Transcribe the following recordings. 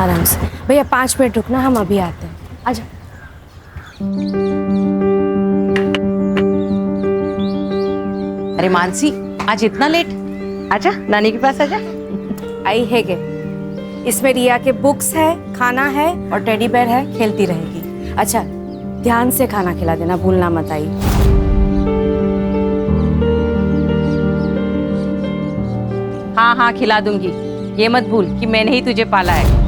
आराम से। भैया 5 मिनट रुकना, हम अभी आते हैं। आजा। अरे मानसी, आज इतना लेट? आजा, नानी के पास आजा। आई है के इसमें रिया के बुक्स है, खाना है और टेडी बेयर है, खेलती रहेगी। अच्छा, ध्यान से खाना खिला देना, भूलना मत। आई हाँ हाँ, खिला दूंगी। ये मत भूल कि मैंने ही तुझे पाला है।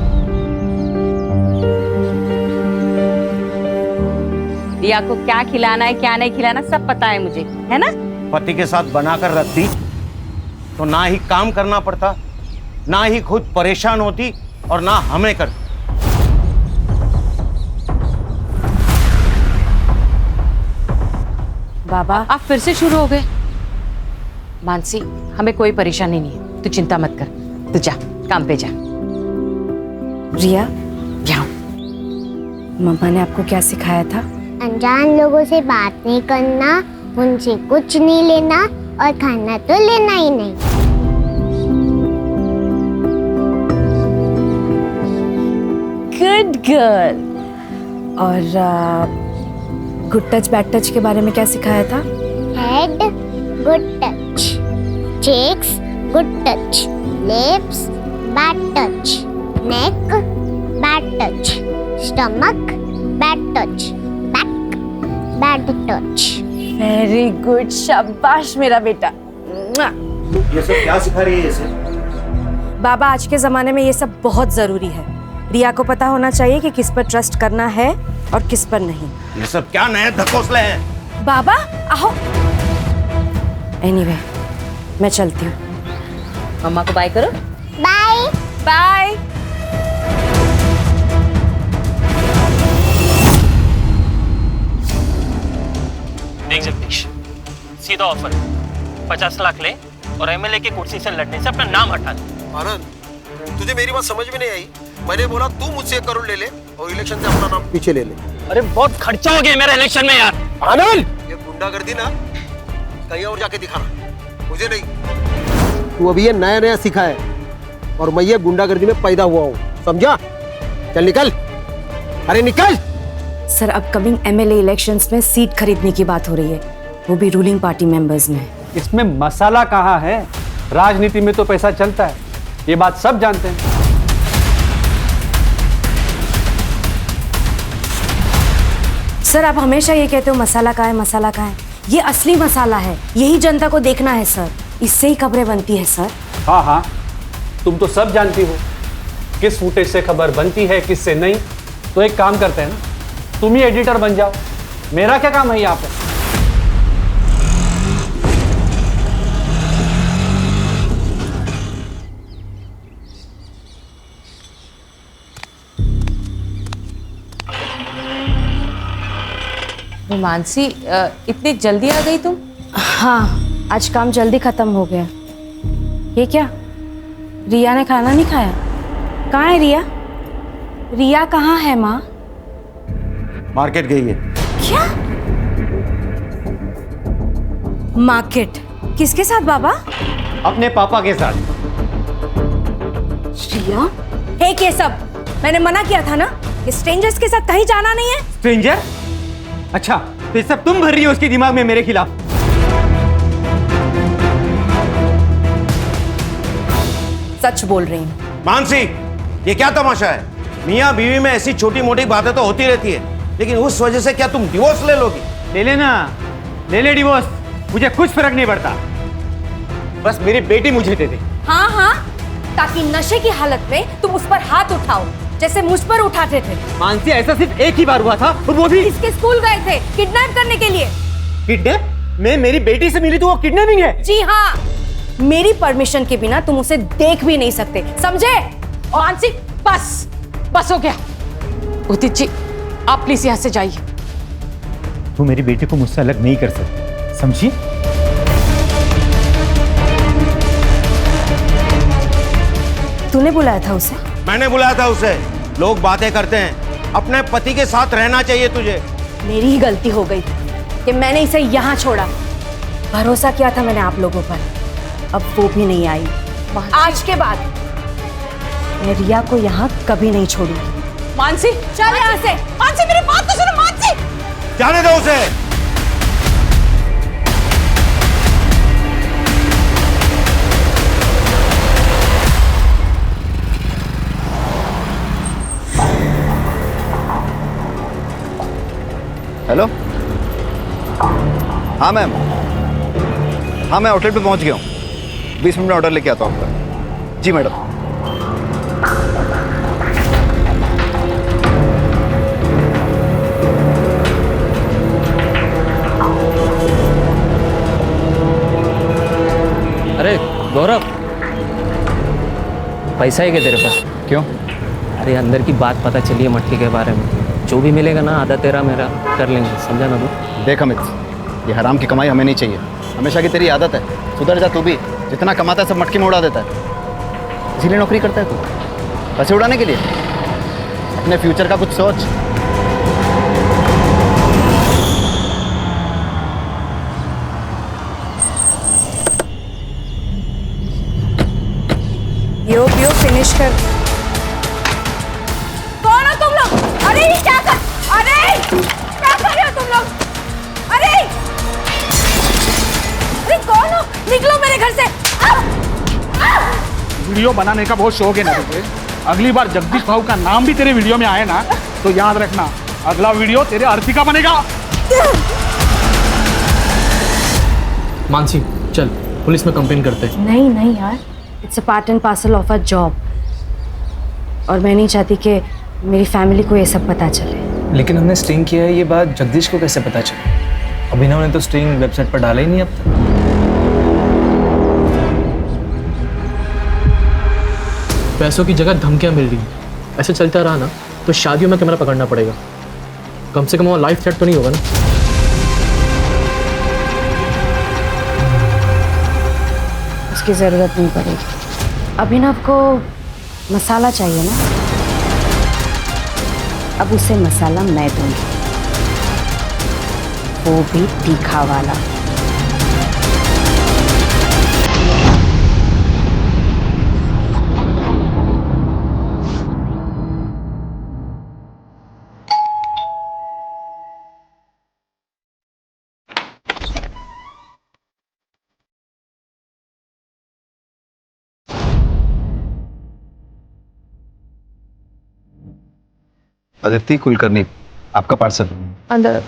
रिया को क्या खिलाना है क्या नहीं खिलाना सब पता है मुझे, है ना? पति के साथ बनाकर रखती तो ना ही काम करना पड़ता, ना ही खुद परेशान होती और ना हमें करती। बाबा, आप फिर से शुरू हो गए। मानसी, हमें कोई परेशानी नहीं है, तू चिंता मत कर। तू जा, काम पे जा। रिया, यहाँ मम्मा ने आपको क्या सिखाया था? अनजान लोगों से बात नहीं करना, उनसे कुछ नहीं लेना और खाना तो लेना ही नहीं। Good girl. और गुड टच बैड टच के बारे में क्या सिखाया था? Head good touch, cheeks good touch, lips bad touch, neck bad touch, stomach bad touch, back bad touch. Very good, शाबाश मेरा बेटा। ये सब क्या सिखा रही है इसे? बाबा, आज के जमाने में ये सब बहुत जरूरी है। रिया को पता होना चाहिए कि किस पर ट्रस्ट करना है और किस पर नहीं। ये सब क्या नए धकोसले हैं? बाबा आओ। एनीवे, मैं चलती हूँ। मम्मा को बाय करो। Bye bye. देख जगदीश, सीधा ऑफर है, 50 लाख ले और एमएलए की कुर्सी से लड़ने से अपना नाम हटा दे। आनंद, तुझे मेरी बात समझ में नहीं आई। मैंने बोला तू मुझसे 1 करोड़ ले ले और इलेक्शन से अपना नाम पीछे ले ले। अरे बहुत खर्चा हो गया मेरा इलेक्शन में यार। आनंद, ये गुंडागर्दी ना कहीं और जाके दिखाना, मुझे नहीं। तू अभी ये नया नया सीखा है और मैं ये गुंडागर्दी में पैदा हुआ हूँ, समझा? चल निकल, अरे निकल। सर, अपकमिंग एमएलए इलेक्शंस में सीट खरीदने की बात हो रही है, वो भी रूलिंग पार्टी मेंबर्स में। इसमें मसाला कहाँ है? राजनीति में तो पैसा चलता है, ये बात सब जानते हैं। सर, आप हमेशा ये कहते हो मसाला कहाँ है, मसाला कहाँ है। ये असली मसाला है, यही जनता को देखना है सर, इससे ही खबरें बनती है सर। हाँ हाँ, तुम तो सब जानती हो किस फुटेज से खबर बनती है किससे नहीं। तो एक काम करते हैं ना, तुम ही एडिटर बन जाओ, मेरा क्या काम है यहाँ पे? मानसी, इतनी जल्दी आ गई तुम? हाँ, आज काम जल्दी खत्म हो गया। ये क्या, रिया ने खाना नहीं खाया? कहाँ है रिया? रिया कहाँ है माँ? मार्केट गई है। क्या मार्केट? किसके साथ बाबा? अपने पापा के साथ। रिया, हे ये सब मैंने मना किया था ना कि स्ट्रेंजर्स के साथ कहीं जाना नहीं है। स्ट्रेंजर? अच्छा, तो ये सब तुम भर रही हो उसके दिमाग में मेरे खिलाफ? सच बोल रही हूँ। मानसी, ये क्या तमाशा है? मियाँ बीवी में ऐसी छोटी मोटी बातें तो होती रहती है, लेकिन उस वजह से क्या तुम डिवोर्स ले लोगी? ले लेना, ले ले डिवोर्स, मुझे कुछ फर्क नहीं पड़ता। बस मेरी बेटी मुझे दे दे। हाँ हाँ, ताकि नशे की हालत में तुम उस पर हाथ उठाओ जैसे मुझ पर उठाते थे। मानसी, ऐसा सिर्फ एक ही बार हुआ था और वो भी इसके स्कूल गए थे किडनैप करने के लिए। किडनैप? मैं मेरी बेटी से मिली तो वो किडनैपिंग है? जी हाँ, मेरी परमिशन के बिना तुम उसे देख भी नहीं सकते, समझे? और मानसी, बस बस हो गया। उदित जी, आप प्लीज यहाँ से जाइए। तू मेरी बेटी को मुझसे अलग नहीं कर सकती, समझी? तूने बुलाया था उसे? मैंने बुलाया था उसे। लोग बातें करते हैं, अपने पति के साथ रहना चाहिए तुझे। मेरी ही गलती हो गई कि मैंने इसे यहाँ छोड़ा। भरोसा किया था मैंने आप लोगों पर, अब वो भी नहीं आई। आज के बाद मैं रिया को यहाँ कभी नहीं छोड़ूंगी। मानसी चल यहाँ से। मानसी मेरी बात तो सुनो मानसी। जाने दो उसे। हेलो, हाँ मैम, हाँ मैं आउटलेट पे पहुंच गया हूँ। 20 मिनट में ऑर्डर लेके आता हूँ आपका। जी मैडम। अरे गौरव, पैसा है क्या तेरे पास? क्यों? अरे अंदर की बात पता चली है मटके के बारे में। जो भी मिलेगा ना आधा तेरा मेरा कर लेंगे, समझा ना तू? देख अमित, ये हराम की कमाई हमें नहीं चाहिए। हमेशा की तेरी आदत है, सुधर जा तू भी। जितना कमाता है सब मटके में उड़ा देता है। इसीलिए नौकरी करता है तू, पैसे उड़ाने के लिए। अपने फ्यूचर का कुछ सोच। यो फिनिश कर। कौन हो तुम लोग? अरे ये क्या कर रहे हो तुम लोग? अरे कौन हो? निकलो मेरे घर से। वीडियो बनाने का बहुत शौक है ना तुझे? अगली बार जगदीश भाऊ का नाम भी तेरे वीडियो में आए ना तो याद रखना, अगला वीडियो तेरे आरती का बनेगा। मानसी चल पुलिस में कंप्लेन करते हैं। नहीं यार, it's a part and parcel of a job, और मैं नहीं चाहती कि मेरी फैमिली को ये सब पता चले। लेकिन हमने स्ट्रिंग किया है, ये बात जगदीश को कैसे पता चली? अभिनव ने तो स्ट्रिंग वेबसाइट पर डाला ही नहीं अब तक। पैसों की जगह धमकियां मिल रही हैं। ऐसे चलता रहा ना तो शादियों में कैमरा पकड़ना पड़ेगा। कम से कम वो लाइफ थ्रेट तो नहीं होगा ना? उसकी ज़रूरत नहीं पड़ेगी। अभिनव को मसाला चाहिए ना, अब उसे मसाला मैं दूंगी, वो भी तीखा वाला। अदिति कुलकर्णी, आपका पार्सल। अंदर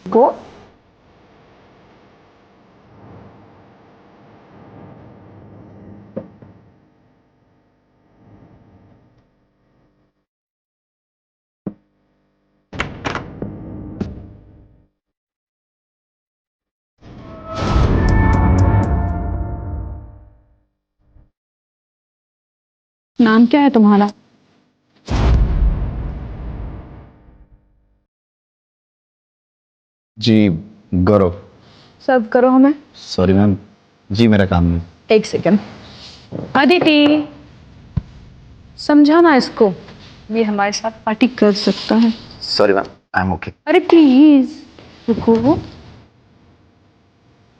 गो। नाम क्या है तुम्हारा? जी गौरव। सर्व करो हमें। सॉरी मैम, जी मेरा काम है। एक सेकंड। अदिति समझाना इसको, ये हमारे साथ पार्टी कर सकता है। Sorry ma'am, I am okay. अरे प्लीज रुको।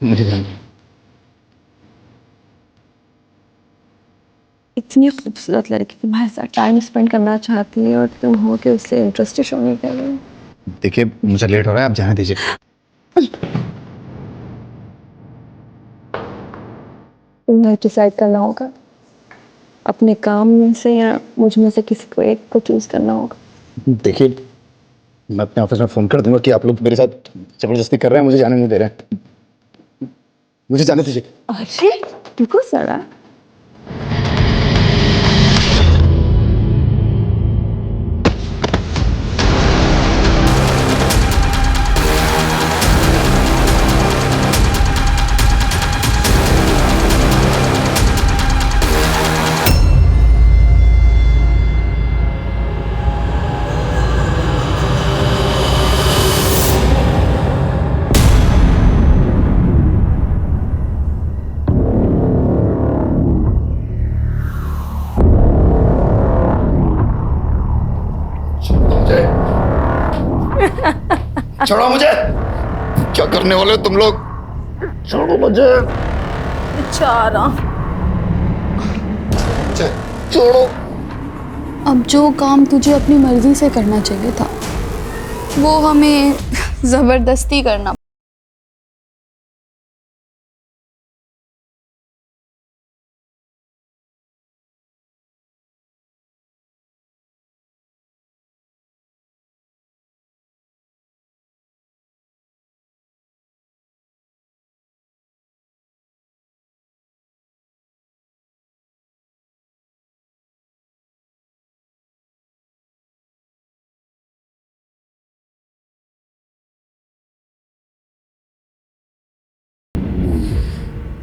मुझे ध्यान नहीं। इतनी खूबसूरत लड़की तुम्हारे साथ टाइम स्पेंड करना चाहती है और तुम हो के उससे इंटरेस्ट शो नहीं कर रहे हो। देखिए मुझे लेट हो रहा है, आप जाने दीजिए। तुम्हें डिसाइड करना होगा, अपने काम में से या मुझ में से किसी को एक को चूज करना होगा। देखिए मैं अपने ऑफिस में फोन कर दूंगा कि आप लोग मेरे साथ जबरदस्ती कर रहे हैं, मुझे जाने नहीं दे रहे हैं। मुझे जाने दीजिए। अरे रुको जरा। छोड़ो मुझे। क्या करने वाले हो तुम लोग? छोड़ो मुझे। बेचारा बच्चा है, छोड़ो। अब जो काम तुझे अपनी मर्जी से करना चाहिए था वो हमें जबरदस्ती करना।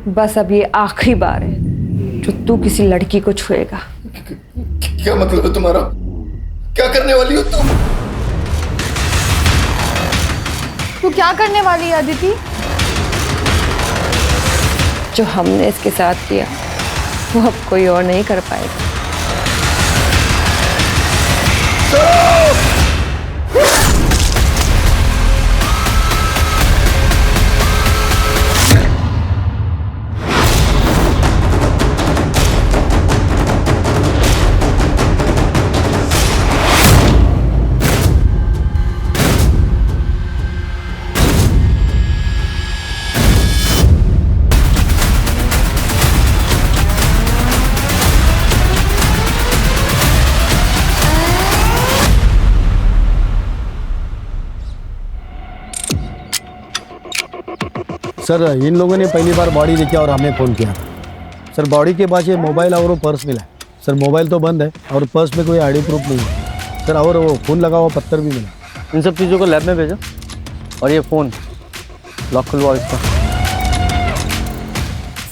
बस अब ये आखिरी बार है जो तू किसी लड़की को छुएगा। क्या मतलब है तुम्हारा? क्या करने वाली हो तुम? तू क्या करने वाली है अदिति? जो हमने इसके साथ किया वो अब कोई और नहीं कर पाएगा। सर इन लोगों ने पहली बार बॉडी देखी और हमें फ़ोन किया। सर बॉडी के पास ये मोबाइल और वो पर्स मिला। सर मोबाइल तो बंद है और पर्स में कोई आईडी प्रूफ नहीं है सर, और वो खून लगा हुआ पत्थर भी मिला। इन सब चीज़ों को लैब में भेजो और ये फ़ोन लॉक खुलवाओ इसका।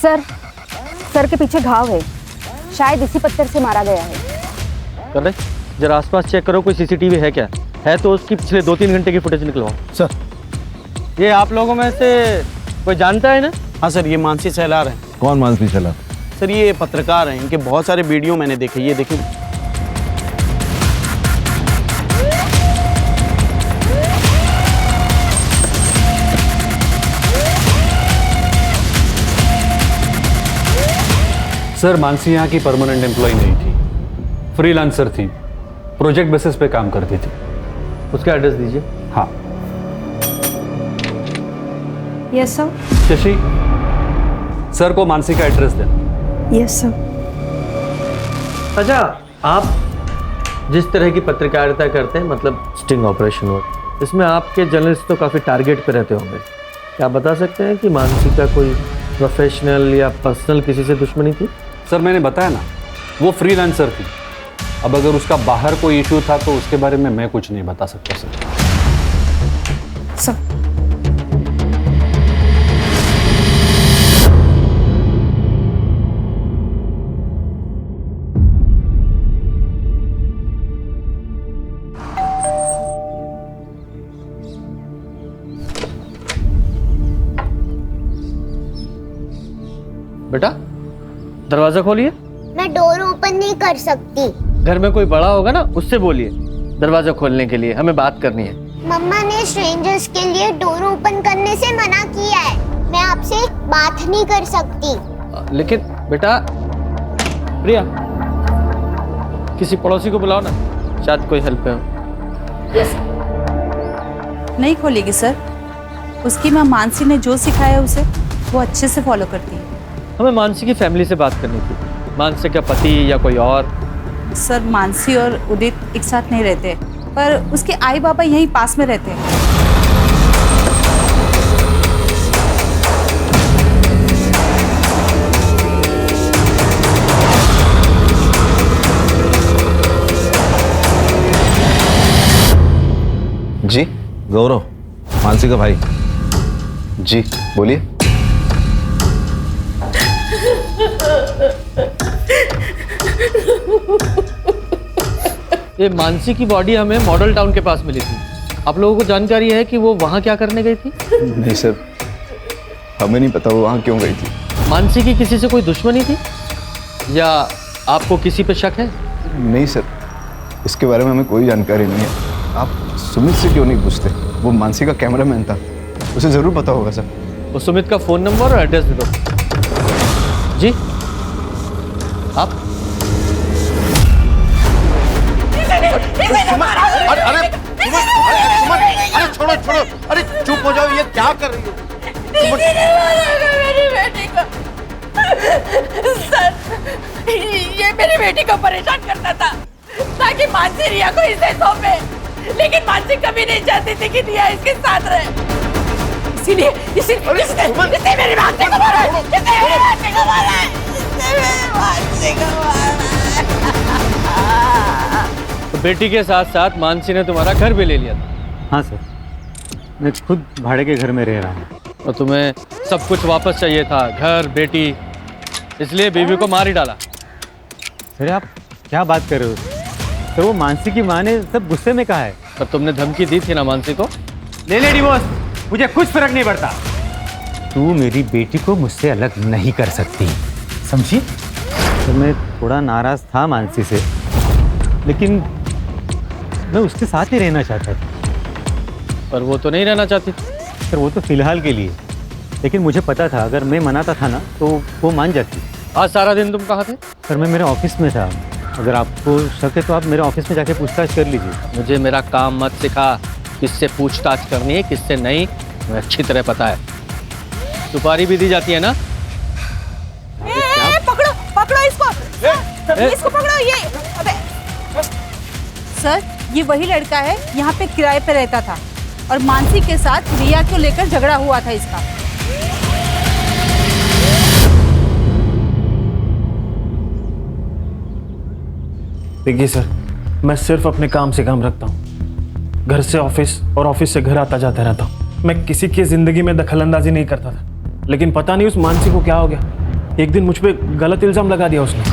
सर के पीछे घाव है, शायद इसी पत्थर से मारा गया है। कर रहे जरा आसपास चेक करो, कोई सीसीटीवी है क्या? है तो उसकी पिछले 2-3 घंटे की फुटेज निकलवाओ। सर ये आप लोगों में से कोई जानता है ना? हाँ सर, ये मानसी सैलार हैं। कौन मानसी सैलार? सर ये पत्रकार हैं, इनके बहुत सारे वीडियो मैंने देखे। ये देखिए। सर मानसी यहाँ की परमानेंट एम्प्लॉय नहीं थी, फ्रीलांसर थी, प्रोजेक्ट बेसिस पे काम करती थी। उसका एड्रेस दीजिए। हाँ यस सर। शशि, सर को मानसी का एड्रेस देना। Yes sir. अच्छा, आप जिस तरह की पत्रकारिता करते हैं, मतलब स्टिंग ऑपरेशन वर्क, इसमें आपके जर्नलिस्ट तो काफ़ी टारगेट पे रहते होंगे। क्या आप बता सकते हैं कि मानसी का कोई प्रोफेशनल या पर्सनल किसी से दुश्मनी थी? सर मैंने बताया ना, वो फ्रीलांसर थी। अब अगर उसका बाहर कोई इशू था तो उसके बारे में मैं कुछ नहीं बता सकता सर। बेटा दरवाजा खोलिए। मैं डोर ओपन नहीं कर सकती। घर में कोई बड़ा होगा ना, उससे बोलिए दरवाजा खोलने के लिए, हमें बात करनी है। मम्मा ने स्ट्रेंजर्स के लिए डोर ओपन करने से मना किया है। मैं आपसे बात नहीं कर सकती। लेकिन बेटा, प्रिया किसी पड़ोसी को बुलाओ ना, शायद कोई हेल्प है। नहीं खोलेगी सर, उसकी माँ मानसी ने जो सिखाया उसे वो अच्छे से फॉलो करती है। हमें मानसी की फैमिली से बात करनी थी। मानसी का पति या कोई और? सर मानसी और उदित एक साथ नहीं रहते, पर उसके आई बाबा यहीं पास में रहते हैं। जी गौरव, मानसी का भाई। जी बोलिए। ये मानसी की बॉडी हमें मॉडल टाउन के पास मिली थी। आप लोगों को जानकारी है कि वो वहाँ क्या करने गई थी? नहीं सर, हमें नहीं पता वो वहाँ क्यों गई थी। मानसी की किसी से कोई दुश्मनी थी या आपको किसी पे शक है? नहीं सर, इसके बारे में हमें कोई जानकारी नहीं है। आप सुमित से क्यों नहीं पूछते? वो मानसी का कैमरामैन था, उसे ज़रूर पता होगा सर। वो सुमित का फ़ोन नंबर और एड्रेस दे दो। जी आप अरे अरे सुमन, अरे छोड़ो छोड़ो, अरे चुप हो जाओ, ये क्या कर रही हो? मेरी बेटी को सर, ये मेरी बेटी को परेशान करता था ताकि मानसी रिया को इसे सौंपे, लेकिन मानसी कभी नहीं चाहती थी कि रिया इसके साथ रहे। इसीलिए इसने मेरी मानसी को मारा, इसने मेरी मानसी को मारा, इसने मेरी मानसी को मारा। तो बेटी के साथ साथ मानसी ने तुम्हारा घर भी ले लिया था? हाँ सर, मैं खुद भाड़े के घर में रह रहा हूँ। और तुम्हें सब कुछ वापस चाहिए था, घर, बेटी, इसलिए बीवी को मार ही डाला? सर आप क्या बात कर रहे हो? सर वो मानसी की माँ ने सब गुस्से में कहा है। पर तुमने धमकी दी थी ना मानसी को? ले ले डिवोर्स, मुझे कुछ फर्क नहीं पड़ता। तू मेरी बेटी को मुझसे अलग नहीं कर सकती, समझी? तो मैं थोड़ा नाराज था मानसी से, लेकिन मैं उसके साथ ही रहना चाहता था। पर वो तो नहीं रहना चाहती। सर वो तो फिलहाल के लिए, लेकिन मुझे पता था अगर मैं मनाता था ना तो वो मान जाती। आज सारा दिन तुम कहाँ थे? सर मैं मेरे ऑफिस में था। अगर आपको शक है तो आप मेरे ऑफिस में जाके पूछताछ कर लीजिए। मुझे मेरा काम मत सिखा, किससे पूछताछ करनी है किससे नहीं मुझे अच्छी तरह पता है। सुपारी भी दी जाती है ना? पकड़ो पकड़ो इसको, इसको पकड़ो। ये अबे सर, ये वही लड़का है यहाँ पे किराए पे रहता था और मानसी के साथ रिया को लेकर झगड़ा हुआ था इसका। देखिए सर, मैं सिर्फ अपने काम से काम रखता हूँ, घर से ऑफिस और ऑफिस से घर आता जाता रहता हूँ। मैं किसी की जिंदगी में दखलंदाजी नहीं करता था, लेकिन पता नहीं उस मानसी को क्या हो गया। एक दिन मुझ पे गलत इल्जाम लगा दिया उसने।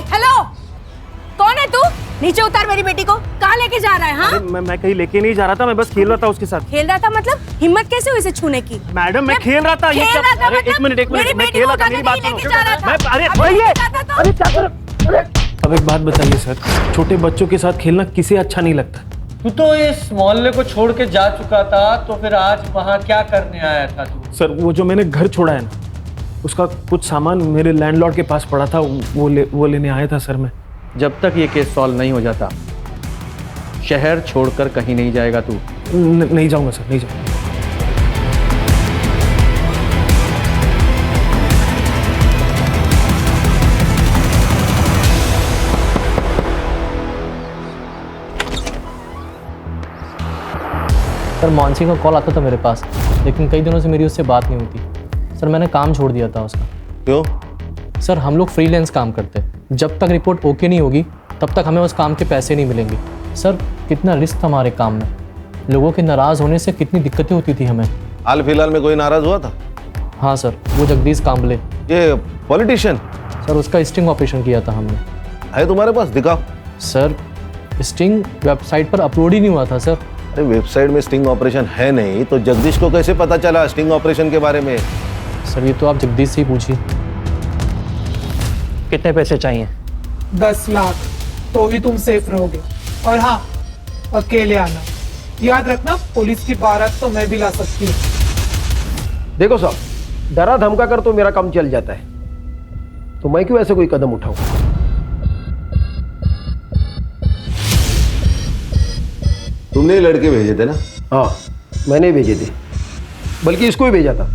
हेलो, कौन है तू? नीचे उतार मेरी बेटी को। कहाँ लेके जा रहा है? हाँ, मैं कहीं लेके नहीं जा रहा था, मैं बस खेल रहा था उसके साथ। खेल रहा था मतलब? हिम्मत कैसे हुई इसे छूने की? मैडम मैं खेल रहा था। ये क्या? अरे एक मिनट मैं खेल रहा था, मेरी बात सुनो। अरे क्या कर? अब एक बात बताइए सर, छोटे बच्चों के साथ खेलना किसे अच्छा नहीं लगता? तू तो इस मोहल्ले को छोड़ के जा चुका था, तो फिर आज वहाँ क्या करने आया था तू? सर वो जो मैंने घर छोड़ा है ना, उसका कुछ सामान मेरे लैंडलॉर्ड के पास पड़ा था, वो लेने आया था सर मैं। जब तक ये केस सॉल्व नहीं हो जाता शहर छोड़कर कहीं नहीं जाएगा तू? नहीं जाऊंगा सर, नहीं जाऊंगा। सर मानसी का कॉल आता था मेरे पास, लेकिन कई दिनों से मेरी उससे बात नहीं होती। सर मैंने काम छोड़ दिया था उसका। क्यों? सर हम लोग फ्रीलांस काम करते हैं, जब तक रिपोर्ट ओके नहीं होगी तब तक हमें उस काम के पैसे नहीं मिलेंगे। सर कितना रिस्क था हमारे काम में, लोगों के नाराज़ होने से कितनी दिक्कतें होती थी हमें। हाल फिलहाल में कोई नाराज़ हुआ था? हाँ सर, वो जगदीश कांबले, ये पॉलिटिशियन। सर उसका स्टिंग ऑपरेशन किया था हमने। है तुम्हारे पास? दिखाओ। सर स्टिंग वेबसाइट पर अपलोड ही नहीं हुआ था सर। अरे वेबसाइट में स्टिंग ऑपरेशन है नहीं तो जगदीश को कैसे पता चला स्टिंग ऑपरेशन के बारे में? सर ये तो आप जगदीश से ही पूछिए। कितने पैसे चाहिए? 10 लाख, तो ही तुम सेफ रहोगे। और हाँ, अकेले आना। याद रखना, पुलिस की बारात तो मैं भी ला सकती हूँ। देखो साहब, डरा धमका कर तो मेरा काम चल जाता है, तो मैं क्यों ऐसे कोई कदम उठाऊं? तुमने लड़के भेजे थे ना? हाँ मैंने भेजे थे, बल्कि इसको ही भेजा था।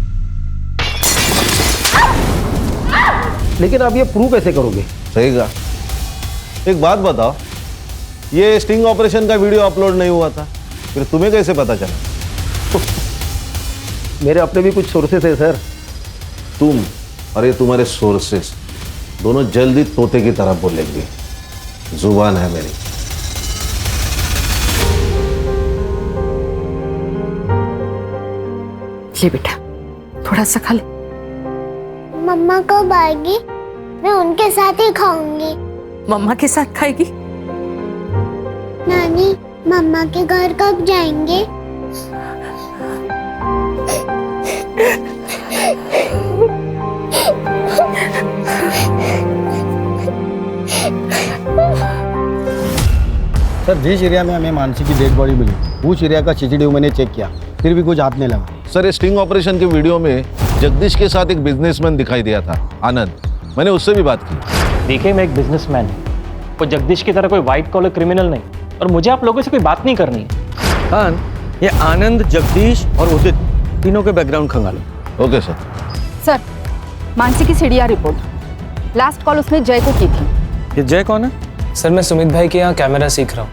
लेकिन आप ये प्रूव कैसे करोगे? सही कहा। एक बात बताओ, ये स्टिंग ऑपरेशन का वीडियो अपलोड नहीं हुआ था, फिर तुम्हें कैसे पता चला? मेरे अपने भी कुछ सोर्सेस है सर। तुम और ये तुम्हारे सोर्सेस दोनों जल्दी तोते की तरह बोलेंगे। जुबान है मेरी। ले बेटा, थोड़ा सा खा ले। मम्मा कब आएगी? मैं उनके साथ ही खाऊंगी। मम्मा के साथ खाएगी? नानी, मम्मा के घर कब जाएंगे? सर जिस एरिया में हमें मानसी की डेड बॉडी मिली उस एरिया का सीसीटीवी मैंने चेक किया, फिर भी कुछ हाथ नहीं लगा। सर ये स्टिंग ऑपरेशन के वीडियो में जगदीश के साथ एक बिजनेसमैन दिखाई दिया था, आनंद। मैंने उससे भी बात की। देखिए, मैं एक बिजनेसमैन हूँ, वो जगदीश की तरह कोई व्हाइट कॉलर क्रिमिनल नहीं, और मुझे आप लोगों से कोई बात नहीं करनी है। हाँ, ये आनंद, जगदीश और उदित तीनों के बैकग्राउंड खंगालो। Okay sir. सर, मानसी की सीडीआर रिपोर्ट। लास्ट कॉल उसने जय को की थी। ये जय कौन है? सर, मैं सुमित भाई के यहाँ कैमरा सीख रहा हूँ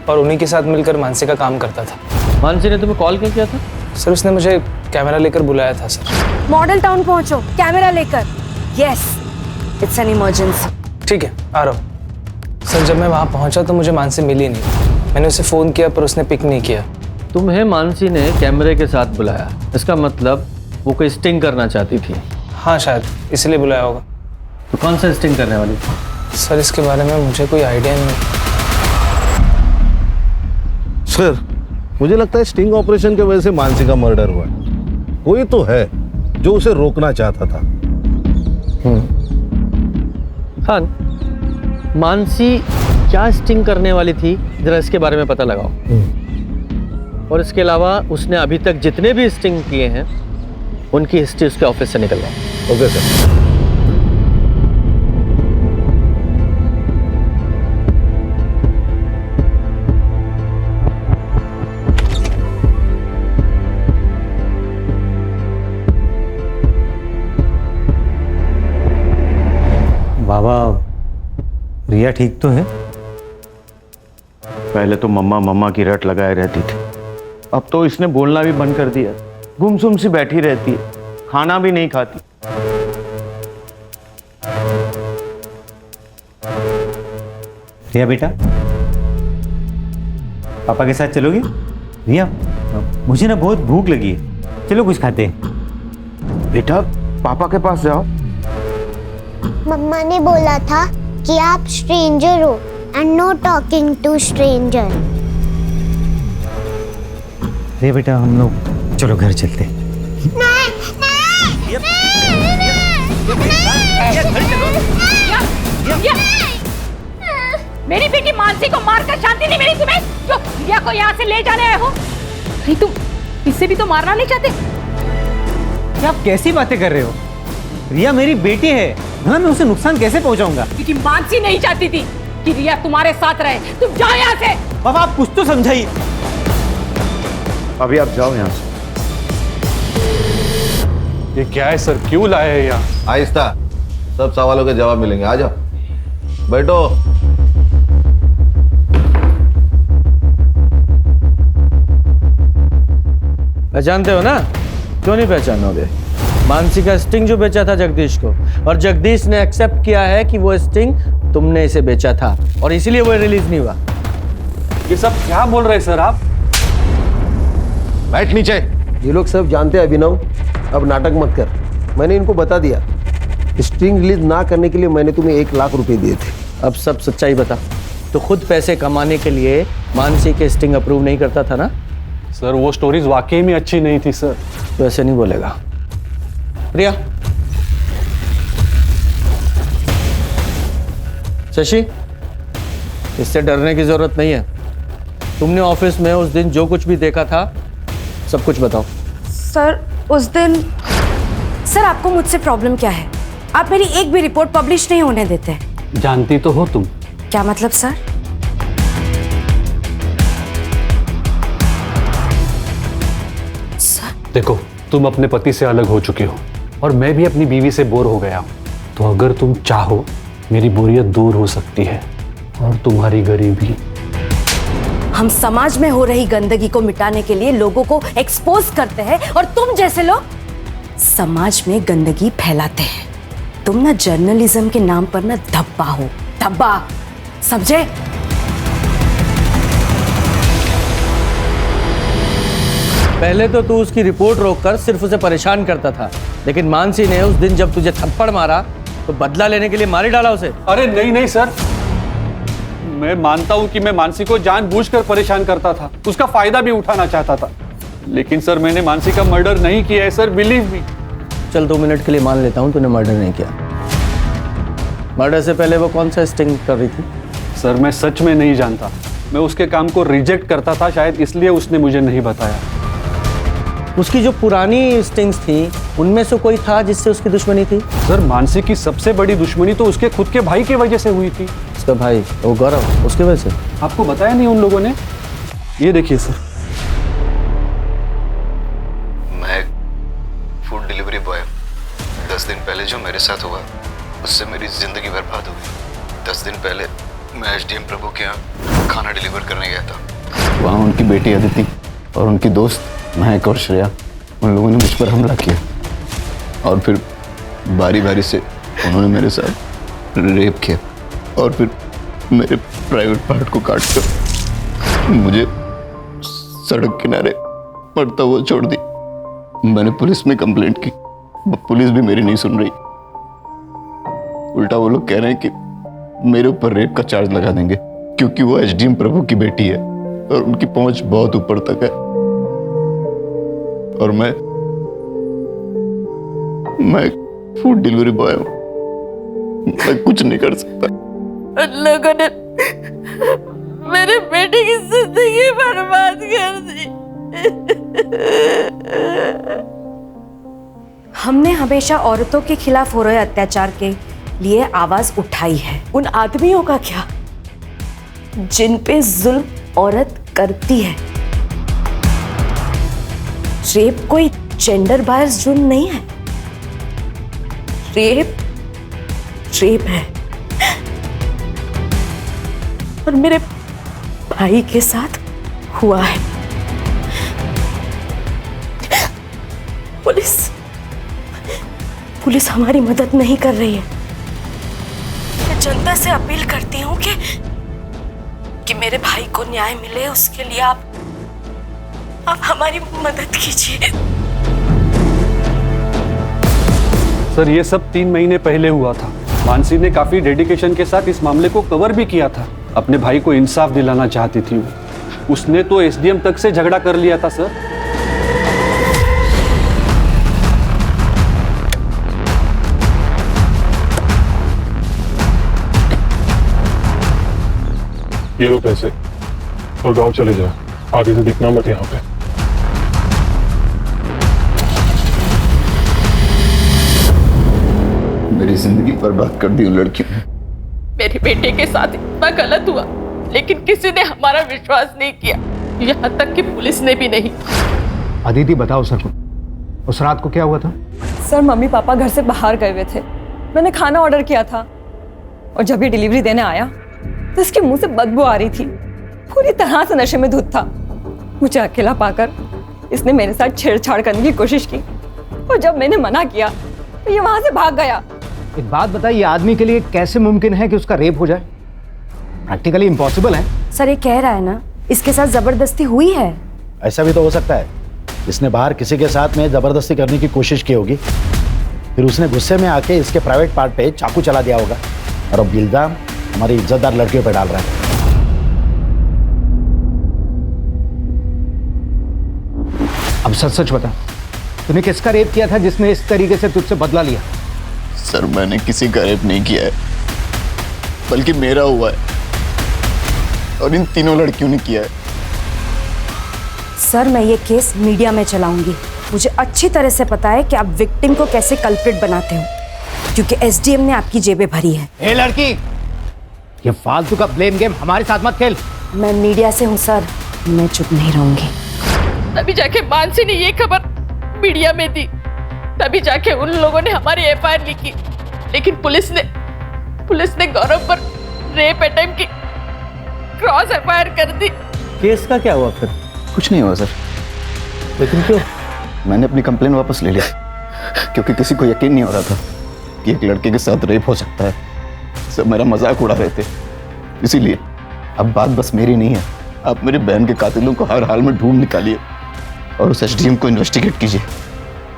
और उन्हीं के साथ मिलकर मानसी का काम करता था। मानसी ने तुम्हें कॉल क्यों किया था? सर, उसने मुझे कैमरा लेकर बुलाया था सर। मॉडल टाउन पहुंचो, कैमरा लेकर। Yes, it's an emergency. ठीक है, आ रहा हूँ। सर, जब मैं वहाँ पहुँचा तो मुझे मानसी मिली नहीं। मैंने उसे फ़ोन किया पर उसने पिक नहीं किया। तुम्हें मानसी ने कैमरे के साथ बुलाया, इसका मतलब वो कोई स्टिंग करना चाहती थी। हाँ, शायद इसलिए बुलाया होगा। तो कौन सा स्टिंग करने वाली थी? सर, इसके बारे में मुझे कोई आइडिया नहीं। सर, मुझे लगता है स्टिंग ऑपरेशन की वजह से मानसी का मर्डर हुआ है। कोई तो है जो उसे रोकना चाहता था। हाँ, मानसी क्या स्टिंग करने वाली थी, जरा इसके बारे में पता लगाओ। और इसके अलावा उसने अभी तक जितने भी स्टिंग किए हैं उनकी हिस्ट्री उसके ऑफिस से निकलवाओ। Okay sir. बाबा, रिया ठीक तो है? पहले तो मम्मा मम्मा की रट लगाए रहती थी, अब तो इसने बोलना भी बंद कर दिया। गुमसुम सी बैठी रहती है, खाना भी नहीं खाती। रिया बेटा, पापा के साथ चलोगी? रिया, मुझे ना बहुत भूख लगी है, चलो कुछ खाते हैं। बेटा, पापा के पास जाओ। मम्मा ने बोला था कि आप स्ट्रेंजर हो and no talking to stranger. Riya बेटा, हम लोग चलो घर चलते हैं। मेरी बेटी मानसी को मारकर शांति नहीं मिली तुम्हें, जो रिया को यहाँ से ले जाने आए हो? नहीं, तुम इससे भी तो मारना नहीं चाहते? आप कैसी बातें कर रहे हो? रिया मेरी बेटी है, हाँ, मैं उसे नुकसान कैसे पहुंचाऊंगा? क्योंकि मानसी नहीं चाहती थी कि रिया तुम्हारे साथ रहे। तुम जाओ यहाँ से। पापा, आप कुछ तो समझाइए। अभी आप जाओ यहाँ से। ये क्या है सर, क्यों लाए हैं यहाँ? आहिस्ता, सब सवालों के जवाब मिलेंगे। आ जाओ, बैठो। पहचानते हो ना? क्यों नहीं पहचानोगे? मानसी का स्टिंग जो बेचा था जगदीश को, और जगदीश ने एक्सेप्ट किया है कि वो स्टिंग तुमने इसे बेचा था, और इसीलिए वो रिलीज नहीं हुआ। ये सब क्या बोल रहे हैं सर आप? बैठ नीचे। ये लोग सब जानते हैं अभिनव, अब नाटक मत कर। मैंने इनको बता दिया, स्ट्रिंग रिलीज ना करने के लिए मैंने तुम्हें 1 लाख रुपए दिए थे। अब सब सच्चाई बता। तो खुद पैसे कमाने के लिए मानसी के स्टिंग अप्रूव नहीं करता था ना? सर, वो स्टोरीज वाकई में अच्छी नहीं थी सर। तो ऐसे नहीं बोलेगा। रिया, शशि, इससे डरने की जरूरत नहीं है। तुमने ऑफिस में उस दिन जो कुछ भी देखा था सब कुछ बताओ। सर, उस दिन सर, आपको मुझसे प्रॉब्लम क्या है? आप मेरी एक भी रिपोर्ट पब्लिश नहीं होने देते। जानती तो हो तुम। क्या मतलब सर? देखो, तुम अपने पति से अलग हो चुके हो और मैं भी अपनी बीवी से बोर हो गया हूं। तो अगर तुम चाहो, मेरी बोरियत दूर हो सकती है और तुम्हारी गरीबी। हम समाज में हो रही गंदगी को मिटाने के लिए लोगों को एक्सपोज करते हैं और तुम जैसे लोग समाज में गंदगी फैलाते हैं। तुम ना जर्नलिज्म के नाम पर ना धब्बा हो, धब्बा, समझे? पहले तो तू उसकी रिपोर्ट रोककर सिर्फ उसे परेशान करता था, लेकिन मानसी ने उस दिन जब तुझे थप्पड़ मारा तो बदला लेने के लिए मार ही डाला उसे। अरे नहीं नहीं सर, मैं मानता हूं कि मैं मानसी को जानबूझकर परेशान करता था, उसका फायदा भी उठाना चाहता था, लेकिन सर मैंने मानसी का मर्डर नहीं किया है सर, बिलीव मी। चल 2 मिनट के लिए मान लेता हूं तूने मर्डर नहीं किया। मर्डर से पहले वो कौन सा स्टिंग कर रही थी? सर, मैं सच में नहीं जानता। मैं उसके काम को रिजेक्ट करता था, शायद इसलिए उसने मुझे नहीं बताया। उसकी जो पुरानी स्टिंग्स थी उनमें से कोई था जिससे उसकी दुश्मनी थी? सर मानसी की सबसे बड़ी दुश्मनी तो उसके खुद के भाई की वजह से हुई थी। उसका भाई वो गौरव, उसकी वजह से? आपको बताया नहीं उन लोगों ने? ये देखिए सर। मैं फूड डिलीवरी बॉय, 10 दिन पहले जो मेरे साथ हुआ उससे मेरी जिंदगी बर्बाद हो गई। 10 दिन पहले मैं एसडीएम प्रभु के यहाँ खाना डिलीवर करने गया था। वहाँ उनकी बेटी अदिति और उनकी दोस्त महक और श्रेया, उन लोगों ने मुझ पर हमला किया और फिर बारी बारी से उन्होंने मेरे साथ रेप किया और फिर मेरे प्राइवेट पार्ट को काट कर मुझे सड़क किनारे पड़ता हुआ छोड़ दी। मैंने पुलिस में कंप्लेंट की, पुलिस भी मेरी नहीं सुन रही। उल्टा वो लोग कह रहे हैं कि मेरे ऊपर रेप का चार्ज लगा देंगे क्योंकि वो एसडीएम प्रभु की बेटी है और उनकी पहुंच बहुत ऊपर तक है और मैं फूड डिलीवरी बॉय हूं, मैं कुछ नहीं कर सकता। उन लोगों ने मेरे बेटे की जिंदगी बर्बाद कर दी। हमने हमेशा औरतों के खिलाफ हो रहे अत्याचार के लिए आवाज उठाई है। उन आदमियों का क्या जिन पे जुल्म औरत करती है? रेप कोई जेंडर बायस जुर्म नहीं है। रेप रेप है और मेरे भाई के साथ हुआ है। पुलिस हमारी मदद नहीं कर रही है। मैं जनता से अपील करती हूँ कि मेरे भाई को न्याय मिले, उसके लिए आप हमारी मदद कीजिए। सर ये सब 3 महीने पहले हुआ था। मानसी ने काफी डेडिकेशन के साथ इस मामले को कवर भी किया था। अपने भाई को इंसाफ दिलाना चाहती थी वो। उसने तो एसडीएम तक से झगड़ा कर लिया था सर। ये लो पैसे और गांव चले जाओ, आगे से दिखना मत यहाँ पे। मेरी जिंदगी बर्बाद कर दी उन लड़कियों ने। मेरे बेटे के साथ इतना गलत हुआ लेकिन किसी ने हमारा विश्वास नहीं किया, यहाँ तक कि पुलिस ने भी नहीं। अदिति बताओ सर, उस रात को क्या हुआ था? सर मम्मी पापा घर से बाहर गए हुए थे। मैंने खाना ऑर्डर किया था और जब ये डिलीवरी देने आया तो इसके मुंह से बदबू आ रही थी। पूरी तरह से नशे में धुत था। मुझे अकेला पाकर इसने मेरे साथ छेड़छाड़ करने की कोशिश की और जब मैंने मना किया तो ये वहां से भाग गया। एक बात बताइए, आदमी के लिए कैसे मुमकिन है कि उसका रेप हो जाए? प्रैक्टिकली इम्पॉसिबल है। सर ये कह रहा है ना इसके साथ जबरदस्ती हुई है। ऐसा भी तो हो सकता है, इसने बाहर किसी के साथ में जबरदस्ती करने की कोशिश की होगी, फिर उसने गुस्से में आके इसके प्राइवेट पार्ट पे चाकू चला दिया होगा और अब इल्जाम हमारी इज्जतदार लड़कियों पे डाल रहा है। अब सच सच बता, तूने किसका रेप किया था जिसने इस तरीके से तुझसे बदला लिया? सर मैंने किसी का रेप नहीं किया है, बल्कि मेरा हुआ है और इन तीनों लड़कियों ने किया है। सर मैं ये केस मीडिया में चलाऊंगी। मुझे अच्छी तरह से पता है कि आप विक्टिम को कैसे कल्प्रिट बनाते हो, क्योंकि एसडीएम ने आपकी जेबें भरी है। ए लड़की, ये फालतू का ब्लेम गेम हमारे साथ मत खेल। मैं मीडिया से हूँ सर, मैं चुप नहीं रहूंगी। तभी जाके मानसी ने ये खबर मीडिया में दी, तभी जाके उन लोगों ने हमारी एफआईआर लिखी, लेकिन पुलिस ने गौरव पर रेप अटेम्प्ट की क्रॉस एफआईआर कर दी। केस का क्या हुआ फिर? कुछ नहीं हुआ सर। लेकिन क्यों? मैंने अपनी कंप्लेन वापस ले ली क्योंकि किसी को यकीन नहीं हो रहा था कि एक लड़के के साथ रेप हो सकता है। सब मेरा मजाक उड़ा रहे थे, इसीलिए अब बात बस मेरी नहीं है। आप मेरी बहन के कातिलों को हर हाल में ढूंढ निकालिए और उस एसडीएम को इन्वेस्टिगेट कीजिए।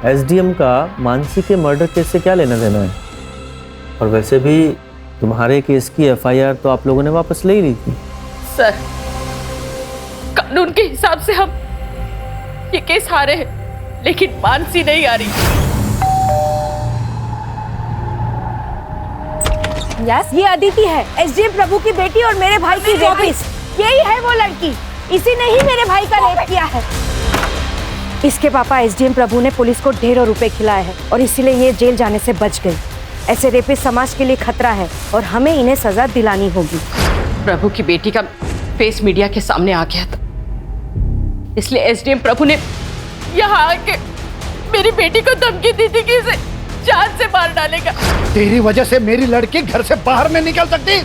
एसडीएम का मानसी के मर्डर केस से क्या लेना देना है? और वैसे भी तुम्हारे केस की एफआईआर तो आप लोगों ने वापस ले ही ली थी। सर कानून के हिसाब से हम ये केस हारे हैं, लेकिन मानसी नहीं आ रही। यस, ये अदिति है, एसडीएम प्रभु की बेटी और मेरे भाई की रेपिस्ट। यही है वो लड़की, इसी ने ही मेरे भाई का रेप किया है। इसके पापा एसडीएम प्रभु ने पुलिस को ढेरों रुपए खिलाए हैं और इसीलिए ये जेल जाने से बच गई। ऐसे रेपिस्ट समाज के लिए खतरा है और हमें इन्हें सजा दिलानी होगी। प्रभु की बेटी का फेस मीडिया के सामने आ गया था, इसलिए एसडीएम प्रभु ने यहाँ आके मेरी बेटी को धमकी दी थी कि इसे जान से मार डालेगा। तेरी वजह से मेरी लड़की घर से बाहर नहीं निकल सकती।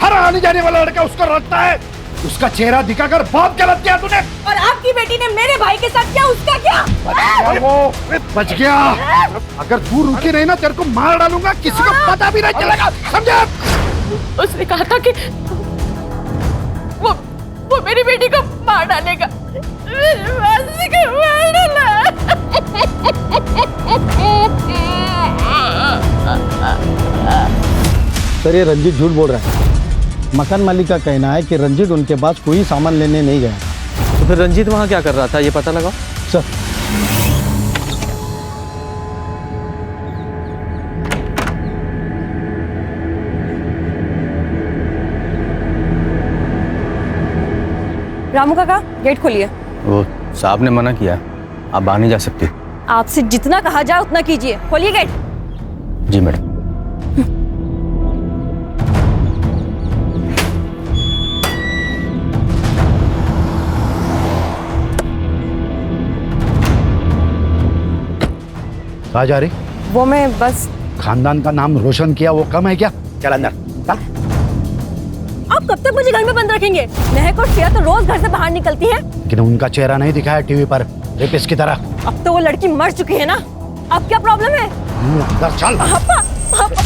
हर आने जाने वाला लड़का उसको रखता है। उसका चेहरा दिखाकर बहुत गलत किया तूने। और आपकी बेटी ने मेरे भाई के साथ किया, उसका क्या? बच गया। अगर तू रुकी नहीं ना तेरे को मार डालूंगा, किसी को पता भी नहीं चलेगा, समझे? उसने कहा था कि वो मेरी बेटी को मार डालेगा। मानसी को मार डाला। सर ये रंजीत झूठ बोल रहा है। मकान मालिक का कहना है कि रंजीत उनके पास कोई सामान लेने नहीं गया। तो फिर रंजीत वहाँ क्या कर रहा था, ये पता लगा? सर रामू काका गेट खोलिए। वो साहब ने मना किया, आप बाहर नहीं जा सकती। आपसे जितना कहा जाए उतना कीजिए, खोलिए गेट। जी मैडम। कहाँ जा रही? वो मैं बस खानदान का नाम रोशन किया वो कम है क्या? चल अंदर चल। आप कब तक मुझे घर में बंद रखेंगे? महक और श्रेया तो रोज घर से बाहर निकलती है। लेकिन उनका चेहरा नहीं दिखाया टीवी पर रेपिस्ट की तरह। अब तो वो लड़की मर चुकी है ना, अब क्या प्रॉब्लम है? अंदर चल। पापा, पापा।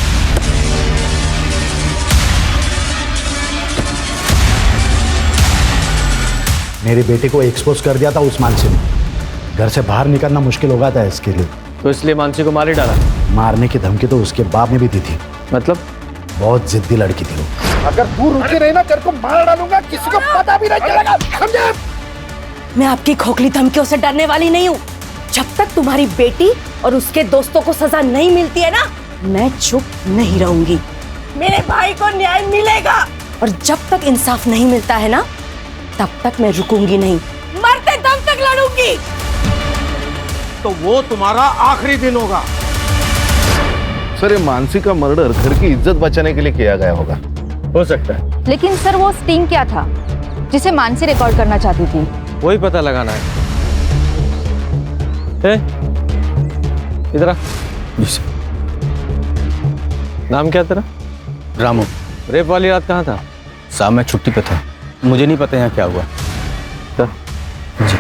मेरी बेटी को एक्सपोज कर दिया था उस मानसी ने। घर से बाहर निकलना मुश्किल हो गया था इसके लिए, तो इसलिए मानसी को मार ही डाला। मारने की धमकी तो उसके बाप ने भी दी थी। मतलब? बहुत जिद्दी लड़की थी वो। अगर तू रुकी नहीं ना तेरे को मार डालूंगा, किसी को पता भी नहीं चलेगा, समझे? मैं आपकी खोखली धमकियों से डरने वाली नहीं हूँ। जब तक तुम्हारी बेटी और उसके दोस्तों को सजा नहीं मिलती है ना, मैं चुप नहीं रहूंगी। मेरे भाई को न्याय मिलेगा और जब तक इंसाफ नहीं मिलता है ना, तब तक मैं रुकूंगी नहीं, मरते दम तक लड़ूंगी। तो वो तुम्हारा आखिरी दिन होगा। सर ये मानसी का मर्डर घर की इज्जत बचाने के लिए किया गया होगा। हो सकता है। लेकिन सर वो स्टिंग क्या था जिसे मानसी रिकॉर्ड करना चाहती थी? वही पता लगाना है। इधर आ। जी सर। नाम क्या तेरा? रामू। रेप वाली रात कहाँ था? साहब मैं छुट्टी पे था, मुझे नहीं पता यहाँ क्या हुआ। जी।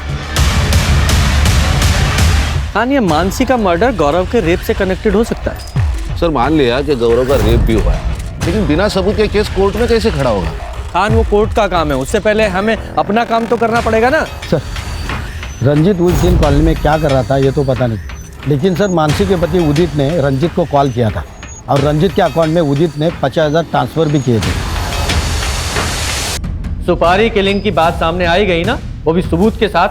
हाँ, ये मानसी का मर्डर गौरव के रेप से कनेक्टेड हो सकता है। सर मान लिया कि गौरव का रेप भी हुआ है, लेकिन बिना सबूत के केस कोर्ट में कैसे खड़ा होगा? हाँ, वो कोर्ट का काम है, उससे पहले हमें अपना काम तो करना पड़ेगा ना। सर रंजीत उस दिन कॉलेज में क्या कर रहा था ये तो पता नहीं, लेकिन सर मानसी के पति उदित ने रंजीत को कॉल किया था और रंजीत के अकाउंट में उदित ने 50,000 ट्रांसफर भी किए थे। सुपारी किलिंग की बात सामने आई गई ना, वो भी सबूत के साथ।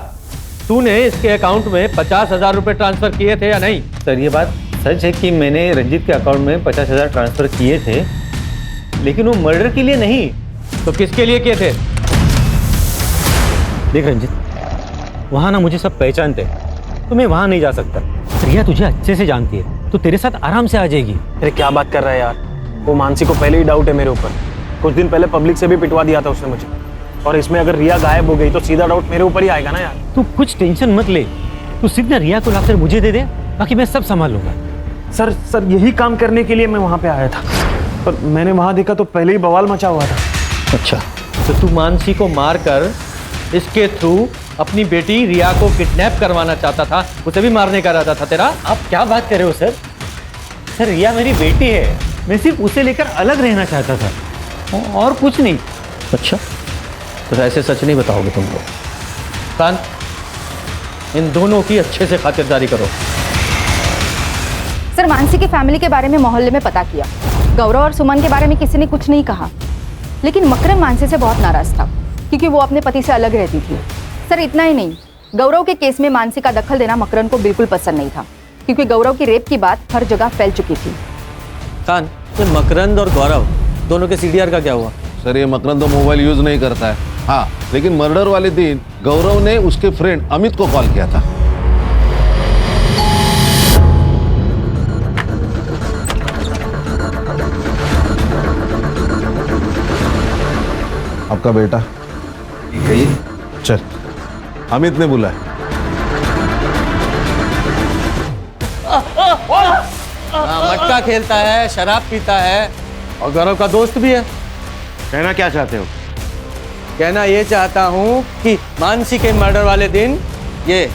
तूने इसके अकाउंट में 50,000 रुपए ट्रांसफर किए थे या नहीं? सर ये बात सच है कि मैंने रंजीत के अकाउंट में 50,000 ट्रांसफर किए थे, लेकिन वो मर्डर के लिए नहीं। तो किसके लिए किए थे? देख रंजीत, वहाँ ना मुझे सब पहचानते, तो मैं वहाँ नहीं जा सकता। रिया तुझे अच्छे से जानती है, तो तेरे साथ आराम से आ जाएगी। अरे क्या बात कर रहा है यार, वो मानसी को पहले ही डाउट है मेरे ऊपर। कुछ दिन पहले पब्लिक से भी पिटवा दिया था उसने मुझे, और इसमें अगर रिया गायब हो गई तो सीधा डाउट मेरे ऊपर ही आएगा ना यार। तू कुछ टेंशन मत ले, तू सीधा रिया को लाकर मुझे दे दे, बाकी मैं सब संभाल लूंगा। सर यही काम करने के लिए मैं वहाँ पे आया था, पर मैंने वहाँ देखा तो पहले ही बवाल मचा हुआ था। अच्छा, तो तू मानसी को मारकर इसके थ्रू अपनी बेटी रिया को किडनैप करवाना चाहता था, उसे भी मारने का इरादा था तेरा? आप क्या बात कर रहे हो सर? सर रिया मेरी बेटी है, मैं सिर्फ उसे लेकर अलग रहना चाहता था और कुछ नहीं। अच्छा, तो ऐसे सच नहीं बताओगे तुम लोग? कान, इन दोनों की अच्छे से खातिरदारी करो। सर मानसी की फैमिली के बारे में मोहल्ले में पता किया, गौरव और सुमन के बारे में किसी ने कुछ नहीं कहा, लेकिन मकरम मानसी से बहुत नाराज था क्योंकि वो अपने पति से अलग रहती थी। सर इतना ही नहीं, गौरव के केस में मानसी का दखल देना मकरम को बिल्कुल पसंद नहीं था क्योंकि गौरव की रेप की बात हर जगह फैल चुकी थी। कान, ये मकरंद और गौरव दोनों के सीडीआर का क्या हुआ? सर ये मकरंद तो मोबाइल यूज नहीं करता है, हाँ, लेकिन मर्डर वाले दिन गौरव ने उसके फ्रेंड अमित को कॉल किया था। आपका बेटा चल, अमित ने बुलाया। मटका खेलता है, शराब पीता है और गौरव का दोस्त भी है। कहना क्या चाहते हो? कहना ये चाहता हूँ कि मानसी के मर्डर वाले दिन ये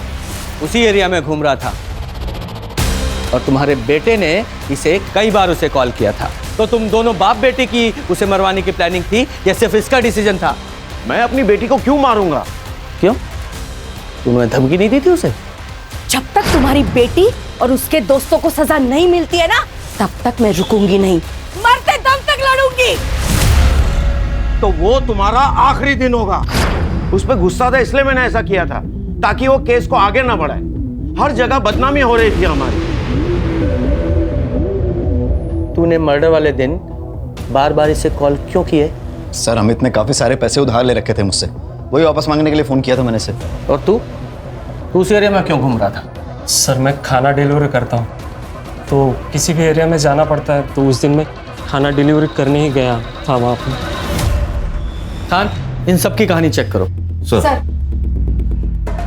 उसी एरिया में घूम रहा था और तुम्हारे बेटे ने इसे कई बार उसे कॉल किया था। तो तुम दोनों बाप बेटे की उसे मरवाने की प्लानिंग थी या सिर्फ इसका डिसीजन था? मैं अपनी बेटी को क्यों मारूंगा? क्यों? तुमने धमकी नहीं दी थी उसे? जब तक तुम्हारी बेटी और उसके दोस्तों को सजा नहीं मिलती है ना, तब तक मैं रुकूंगी नहीं, मरते दम तक लड़ूंगी। तो वो तुम्हारा आखिरी दिन होगा। उस पर गुस्सा था इसलिए मैंने ऐसा किया था, ताकि वो केस को आगे ना बढ़ाए। हर जगह बदनामी हो रही थी हमारी। तूने मर्डर वाले दिन बार बार इसे कॉल क्यों किए? सर अमित ने काफी सारे पैसे उधार ले रखे थे मुझसे, वही वापस मांगने के लिए फोन किया था मैंने इसे। और तू उस एरिया में क्यों घूम रहा था? सर मैं खाना डिलीवरी करता हूँ, तो किसी भी एरिया में जाना पड़ता है, तो उस दिन मैं खाना डिलीवरी करने ही गया था वहाँ पर। खान, इन सब की कहानी चेक करो। सर,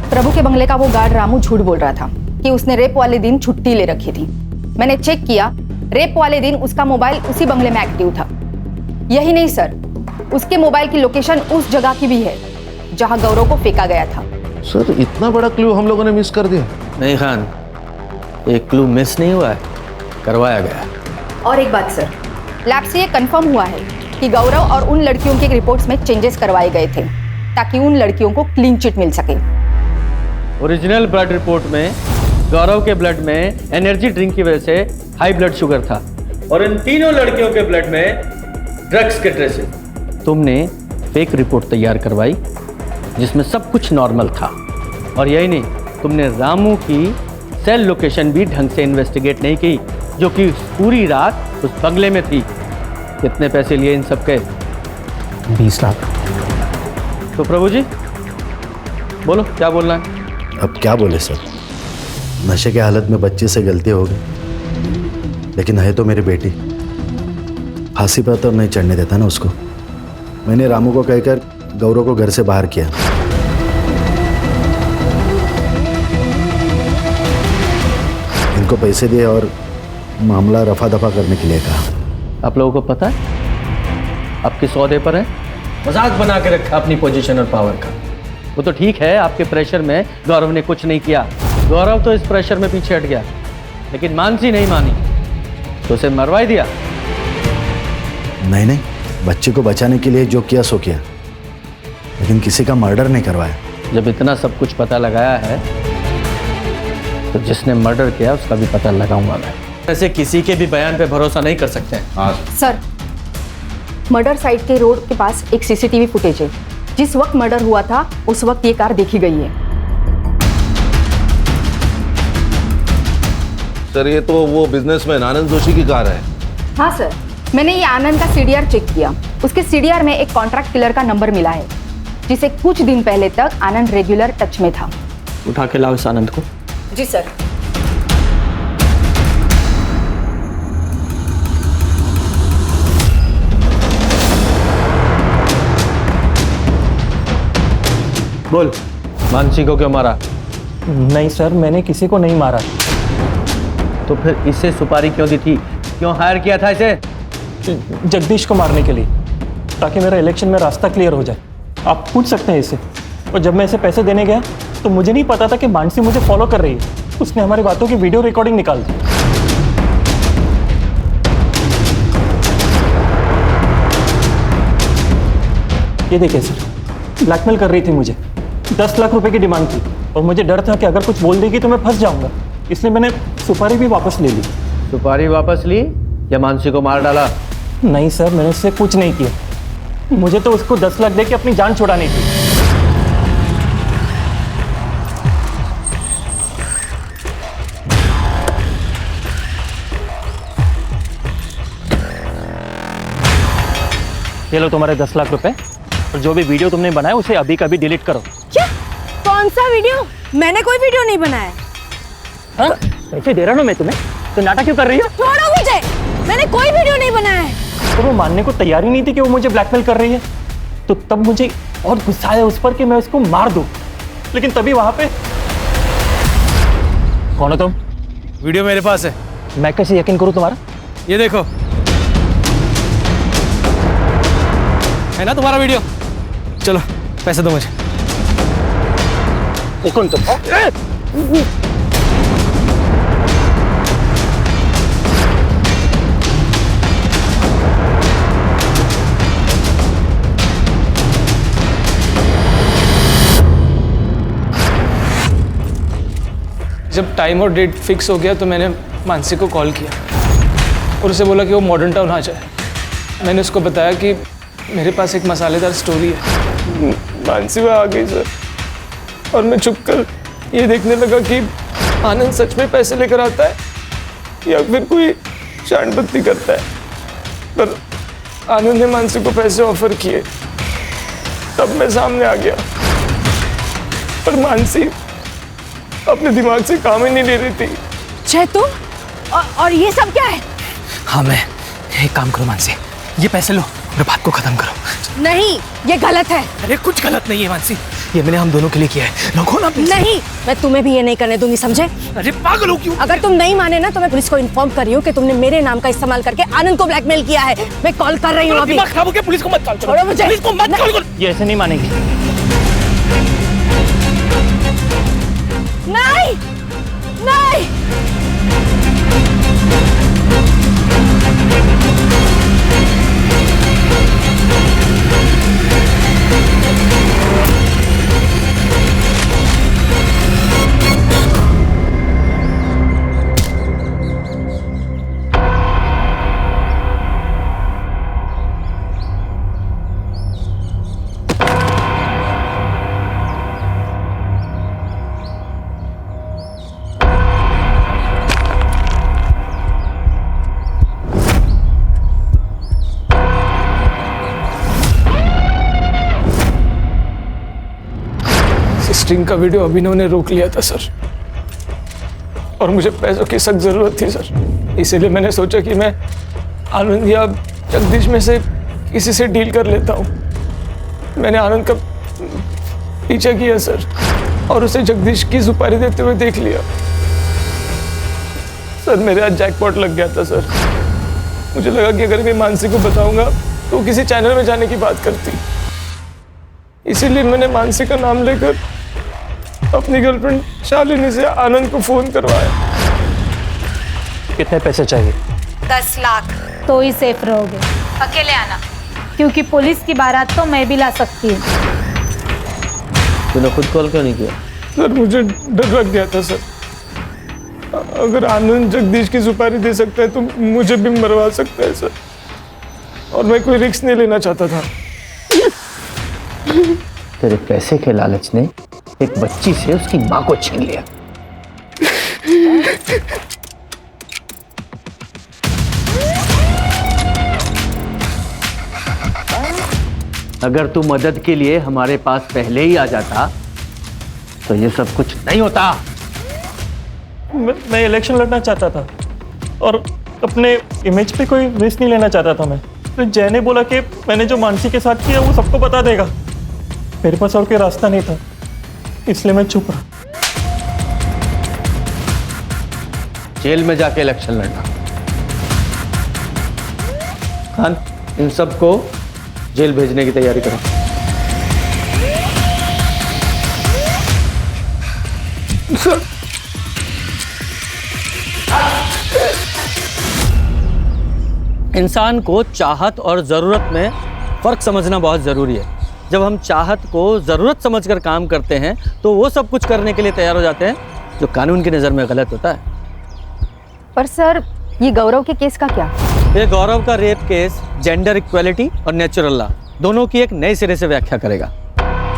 प्रभु के बंगले का वो गार्ड रामू झूठ बोल रहा था कि उसने रेप वाले दिन छुट्टी ले रखी थी। मैंने चेक किया, रेप वाले दिन उसका मोबाइल उसी बंगले में एक्टिव था। यही नहीं सर, उसके मोबाइल की लोकेशन उस जगह की भी है जहां गौरव को फेंका गया था। सर इतना बड़ा क्लू हम लोगों ने मिस कर दिया। नहीं खान, एक क्लू मिस नहीं हुआ है, करवाया गया। और एक बात सर, लैब से ये कंफर्म हुआ है कि गौरव और उन लड़कियों के रिपोर्ट्स में चेंजेस करवाए गए थे ताकि उन लड़कियों को क्लीन चिट मिल सके। ओरिजिनल ब्लड रिपोर्ट में गौरव के ब्लड में एनर्जी ड्रिंक की वजह से हाई ब्लड शुगर था और इन तीनों लड़कियों के ब्लड में ड्रग्स के ट्रेसेस। तुमने फेक रिपोर्ट तैयार करवाई जिसमें सब कुछ नॉर्मल था। और यही नहीं, तुमने रामू की सेल लोकेशन भी ढंग से इन्वेस्टिगेट नहीं की, जो कि पूरी रात उस बंगले में थी। कितने पैसे लिए इन सब के? 20 लाख। तो प्रभु जी बोलो, क्या बोलना है? अब क्या बोले सर, नशे के हालत में बच्चे से गलती हो गई, लेकिन है तो मेरी बेटी। फांसी पर तो नहीं चढ़ने देता ना उसको। मैंने रामू को कहकर गौरव को घर से बाहर किया। इनको पैसे दिए और मामला रफा दफा करने के लिए कहा। आप लोगों को पता है आपके सौदे पर है? मजाक बना के रखा अपनी पोजीशन और पावर का। वो तो ठीक है, आपके प्रेशर में गौरव ने कुछ नहीं किया, गौरव तो इस प्रेशर में पीछे हट गया, लेकिन मानसी नहीं मानी तो उसे मरवा ही दिया। नहीं नहीं, बच्चे को बचाने के लिए जो किया सो किया, लेकिन किसी का मर्डर नहीं करवाया। जब इतना सब कुछ पता लगाया है तो जिसने मर्डर किया उसका भी पता लगाऊंगा मैं। ऐसे किसी के भी बयान पे भरोसा नहीं कर सकते हैं। सर, मर्डर साइट के रोड के पास एक सीसीटीवी फुटेज है। जिस वक्त मर्डर हुआ था उस वक्त ये कार देखी गई है। सर ये तो वो बिजनेसमैन आनंद जोशी की कार है। हाँ सर, मैंने ये आनंद का सीडीआर चेक किया। उसके सीडीआर में एक कॉन्ट्रैक्ट किलर का नंबर मिला है जिसे कुछ दिन पहले तक आनंद रेगुलर टच में था। उठा के लाओ इस आनंद को। जी सर। बोल, मानसी को क्यों मारा? नहीं सर, मैंने किसी को नहीं मारा। तो फिर इसे सुपारी क्यों दी थी? क्यों हायर किया था इसे? जगदीश को मारने के लिए, ताकि मेरा इलेक्शन में रास्ता क्लियर हो जाए। आप पूछ सकते हैं इसे। और जब मैं इसे पैसे देने गया तो मुझे नहीं पता था कि मानसी मुझे फॉलो कर रही है। उसने हमारी बातों की वीडियो रिकॉर्डिंग निकाल दी। ये देखिए सर, ब्लैकमेल कर रही थी मुझे। 10 लाख रुपए की डिमांड थी और मुझे डर था कि अगर कुछ बोल देगी तो मैं फंस जाऊंगा, इसलिए मैंने सुपारी भी वापस ले ली। सुपारी वापस ली या मानसी को मार डाला? नहीं सर, मैंने उससे कुछ नहीं किया। मुझे तो उसको 10 लाख दे के अपनी जान छुड़ानी थी। ये लो तुम्हारे 10 लाख रुपए, और जो भी वीडियो तुमने बनाया उसे अभी का अभी डिलीट करो। क्या? कौन सा वीडियो? मैंने कोई वीडियो नहीं बनाया। हाँ? पैसे दे रहा हूँ मैं तुम्हें, तो नाटक क्यों कर रही हो? छोड़ो मुझे, मैंने कोई वीडियो नहीं बनाया है। तो वो मानने को तैयार ही नहीं थी कि वो मुझे ब्लैकमेल कर रही है। तो तब मुझे और गुस्सा आया उस पर कि मैं उसको मार दूं, लेकिन तभी वहां पे कौन हो तुम? वीडियो मेरे पास है। मैं कैसे यकीन करूं तुम्हारा? ये देखो, है ना तुम्हारा वीडियो? चलो पैसे दो मुझे। कौन तुम? जब टाइम और डेट फिक्स हो गया तो मैंने मानसी को कॉल किया और उसे बोला कि वो मॉडर्न टाउन आ जाए। मैंने उसको बताया कि मेरे पास एक मसालेदार स्टोरी है। मानसी वह आ गई सर, और मैं चुप कर ये देखने लगा कि आनंद सच में पैसे लेकर आता है या फिर कोई शांडबत्ती करता है। पर आनंद ने मानसी को पैसे ऑफर किए, तब मैं सामने आ गया। पर मानसी अपने दिमाग से काम ही नहीं ले रही थी। जय तुम और ये सब क्या है? हाँ, मैं एक काम करो मानसी, ये पैसे लो और बात को खत्म करो। नहीं, ये गलत है। अरे कुछ गलत नहीं है मानसी, ये मैंने हम दोनों के लिए किया है। रखो ना प्लीज। नहीं, मैं तुम्हें भी ये नहीं करने दूंगी, समझे? अरे पागल हो क्यों? अगर तुम नहीं माने ना तो मैं पुलिस को इन्फॉर्म कर रही हूँ कि तुमने मेरे नाम का इस्तेमाल करके आनंद को ब्लैकमेल किया है। मैं कॉल कर रही हूँ अभी। दिमाग खराब हो गया, पुलिस को मत कॉल करो। छोड़ो मुझे। पुलिस को मत कॉल करो। ये ऐसे नहीं मानेंगे। नहीं, नहीं। स्टिंग का वीडियो अभिनव ने रोक लिया था सर, और मुझे पैसों की सख्त जरूरत थी सर। इसीलिए मैंने सोचा कि मैं आनंद या जगदीश में से किसी से डील कर लेता हूँ। मैंने आनंद का पीछा किया सर, और उसे जगदीश की सुपारी देते हुए देख लिया सर। मेरे आज जैकपॉट लग गया था सर। मुझे लगा कि अगर मैं मानसी को बताऊंगा तो वो किसी चैनल में जाने की बात करती, इसीलिए मैंने मानसी का नाम लेकर अपनी गर्लफ्रेंड शालिनी से आनंद को फोन करवाया। कितने पैसे चाहिए? 10 लाख। तो ही सेफ रहोगे। अकेले आना, क्योंकि पुलिस की बारात तो मैं भी ला सकती हूँ। तूने खुद कॉल क्यों नहीं किया? सर मुझे डर लग गया था सर, अगर आनंद जगदीश की सुपारी दे सकता है तो मुझे भी मरवा सकता है सर, और मैं कोई रिस्क नहीं लेना चाहता था। तेरे पैसे के लालच ने एक बच्ची से उसकी मां को छीन लिया। अगर तू मदद के लिए हमारे पास पहले ही आ जाता तो ये सब कुछ नहीं होता। मैं इलेक्शन लड़ना चाहता था और अपने इमेज पे कोई रिस्क नहीं लेना चाहता था। मैं तो जय ने बोला कि मैंने जो मानसी के साथ किया वो सबको बता देगा। मेरे पास और कोई रास्ता नहीं था, इसलिए मैं चुप रहा। जेल में जाके इलेक्शन लड़ना। खान, इन सबको जेल भेजने की तैयारी करो। इंसान को चाहत और ज़रूरत में फ़र्क समझना बहुत ज़रूरी है। जब हम चाहत को ज़रूरत समझकर काम करते हैं तो वो सब कुछ करने के लिए तैयार हो जाते हैं जो कानून की नज़र में गलत होता है। पर सर, ये गौरव के केस का क्या? ये गौरव का रेप केस जेंडर इक्वलिटी और नेचुरल लॉ दोनों की एक नए सिरे से व्याख्या करेगा।